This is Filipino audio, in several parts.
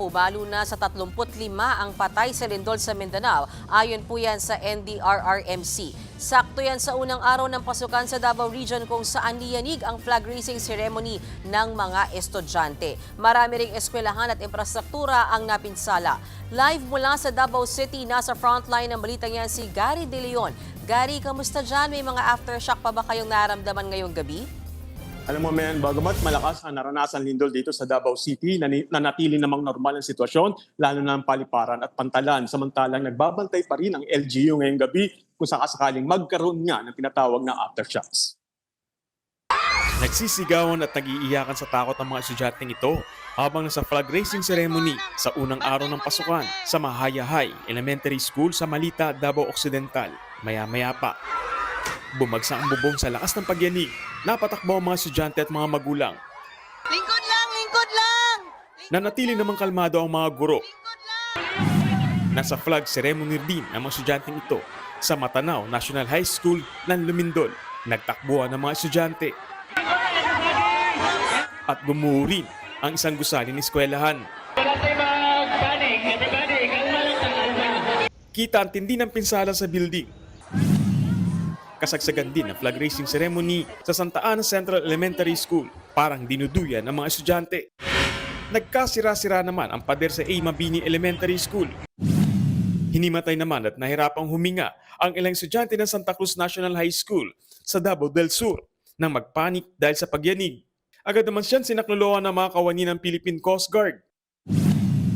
pumalo na sa 35 ang patay sa lindol sa Mindanao. Ayon po yan sa NDRRMC. Sakto yan sa unang araw ng pasukan sa Davao Region kung saan niyanig ang flag raising ceremony ng mga estudyante. Marami ring eskwelahan at infrastruktura ang napinsala. Live mula sa Davao City, nasa frontline ng balitang yan si Gary De Leon. Gary, kamusta dyan? May mga aftershock pa ba kayong naramdaman ngayong gabi? Alam mo, men, bagamat malakas ang naranasan lindol dito sa Davao City, nanatili namang normal ang sitwasyon, lalo na ang paliparan at pantalan. Samantalang nagbabantay pa rin ang LGU ngayong gabi kung sakasakaling magkaroon nga ng tinatawag na aftershocks. Nagsisigawan at nag-iiyakan sa takot ang mga estudyanteng ito habang nasa flag raising ceremony sa unang araw ng pasukan sa Mahaya High Elementary School sa Malita, Davao Occidental. Maya-maya pa, bumagsak ang bubong sa lakas ng pagyanig. Napatakbo ang mga estudyante at mga magulang. Lingkod lang! Lingkod lang! Nanatili namang kalmado ang mga guro. Nasa flag ceremony din ang mga estudyanteng ito sa Matanao National High School ng Lumindol. Nagtakbuhan ng mga estudyante at gumuho ang isang gusali ng eskwelahan. Kita ang tindi ng pinsala sa building. Kasagsagan din ang flag raising ceremony sa Santa Ana Central Elementary School. Parang dinuduyan ng mga estudyante. Nagkasira-sira naman ang pader sa A. Mabini Elementary School. Hinimatay naman at nahirapang huminga ang ilang estudyante ng Santa Cruz National High School sa Davao del Sur nang magpanik dahil sa pagyanig. Agad naman siyang sinaklolohan ng mga kawani ng Philippine Coast Guard.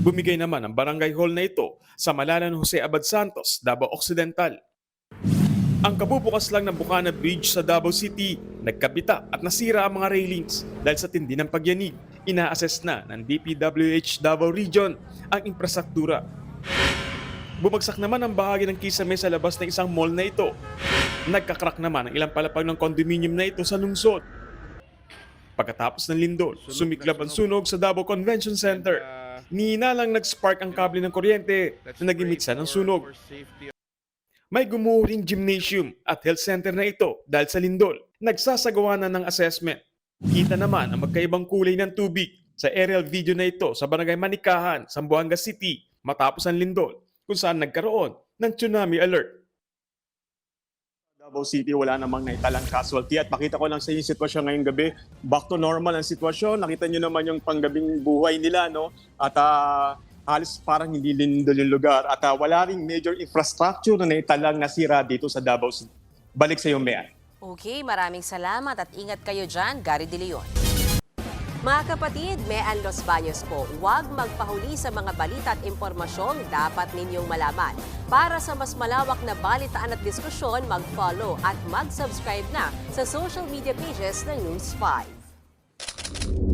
Bumigay naman ang barangay hall na ito sa Malalan Jose Abad Santos, Davao Occidental. Ang kabubukas lang ng Bukana Bridge sa Davao City, nagkabita at nasira ang mga railings dahil sa tindi ng pagyanig. Ina-assess na ng DPWH Davao Region ang infrastruktura. Bumagsak naman ang bahagi ng kisame sa labas ng isang mall na ito. Nagkakrak naman ang ilang palapag ng condominium na ito sa lungsod. Pagkatapos ng lindol, sumiklab ang sunog sa Davao Convention Center. Nihinalang nag-spark ang kable ng kuryente na naging-mitsa ng sunog. May gumuho ring gymnasium at health center na ito dahil sa lindol. Nagsasagawa na ng assessment. Kita naman ang magkaibang kulay ng tubig sa aerial video na ito sa Barangay Manikahan, Zamboanga City matapos ang lindol kung saan nagkaroon ng tsunami alert. Davao City, wala namang naitalang casualty at makita ko lang sa yung sitwasyon ngayong gabi. Back to normal ang sitwasyon. Nakita nyo naman yung panggabing buhay nila, no? At halos parang hindi lindol yung lugar at wala ring major infrastructure na naitalang nasira dito sa Davao City. Balik sa iyo, Mea. Okay, maraming salamat at ingat kayo dyan, Gary De Leon. Mga kapatid, Mean Los Baños po, huwag magpahuli sa mga balita at impormasyong dapat ninyong malaman. Para sa mas malawak na balitaan at diskusyon, mag-follow at mag-subscribe na sa social media pages ng News 5.